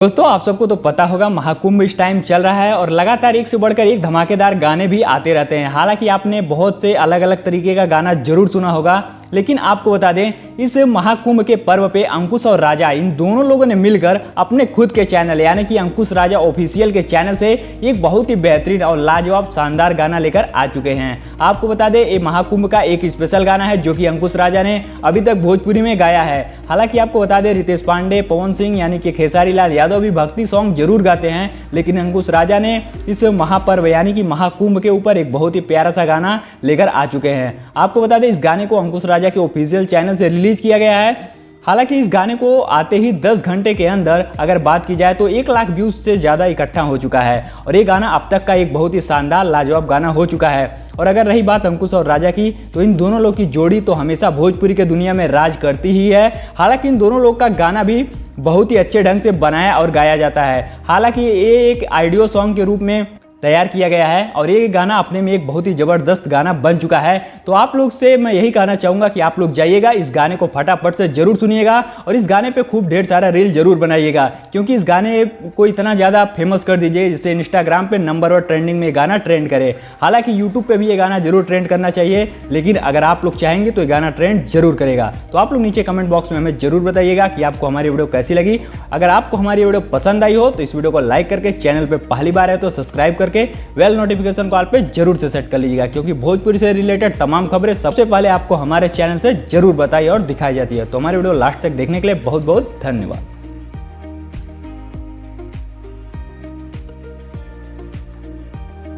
दोस्तों आप सबको तो पता होगा महाकुंभ इस टाइम चल रहा है और लगातार एक से बढ़कर एक धमाकेदार गाने भी आते रहते हैं। हालांकि आपने बहुत से अलग अलग तरीके का गाना जरूर सुना होगा, लेकिन आपको बता दें इस महाकुंभ के पर्व पे अंकुश और राजा इन दोनों लोगों ने मिलकर अपने खुद के चैनल यानी कि अंकुश राजा ऑफिशियल के चैनल से एक बहुत ही बेहतरीन और लाजवाब शानदार गाना लेकर आ चुके हैं। आपको बता दें ये महाकुंभ का एक स्पेशल गाना है जो कि अंकुश राजा ने अभी तक भोजपुरी में गाया है। हालांकि आपको बता दें रितेश पांडे, पवन सिंह यानी कि खेसारी लाल यादव भी भक्ति सॉन्ग जरूर गाते हैं, लेकिन अंकुश राजा ने इस महापर्व यानी कि महाकुंभ के ऊपर एक बहुत ही प्यारा सा गाना लेकर आ चुके हैं। आपको बता दें इस गाने को अंकुश राजा के ऑफिशियल चैनल से रिलीज किया गया है। हालांकि इस गाने को आते ही 10 घंटे के अंदर अगर बात की जाए तो 1 लाख व्यूज से ज़्यादा इकट्ठा हो चुका है और ये गाना अब तक का एक बहुत ही शानदार लाजवाब गाना हो चुका है। और अगर रही बात अंकुश और राजा की, तो इन दोनों लोग की जोड़ी तो हमेशा भोजपुरी के दुनिया में राज करती ही है। हालांकि इन दोनों लोग का गाना भी बहुत ही अच्छे ढंग से बनाया और गाया जाता है। हालांकि ये एक ऑडियो सॉन्ग के रूप में तैयार किया गया है और ये गाना अपने में एक बहुत ही ज़बरदस्त गाना बन चुका है। तो आप लोग से मैं यही कहना चाहूँगा कि आप लोग जाइएगा, इस गाने को फटाफट से जरूर सुनिएगा और इस गाने पे खूब ढेर सारा रील जरूर बनाइएगा, क्योंकि इस गाने को इतना ज़्यादा फेमस कर दीजिए जिससे इंस्टाग्राम पे नंबर 1 ट्रेंडिंग में गाना ट्रेंड करे। हालांकि यूट्यूब पे भी ये गाना जरूर ट्रेंड करना चाहिए, लेकिन अगर आप लोग चाहेंगे तो ये गाना ट्रेंड जरूर करेगा। तो आप लोग नीचे कमेंट बॉक्स में हमें जरूर बताइएगा कि आपको हमारी वीडियो कैसी लगी। अगर आपको हमारी वीडियो पसंद आई हो तो इस वीडियो को लाइक करके, चैनल पर पहली बार है तो सब्सक्राइब करके वेल नोटिफिकेशन कॉल पे जरूर से सेट कर लीजिएगा, क्योंकि भोजपुरी से रिलेटेड तमाम खबरें सबसे पहले आपको हमारे चैनल से जरूर बताई और दिखाई जाती है। तो हमारी वीडियो लास्ट तक देखने के लिए बहुत बहुत धन्यवाद।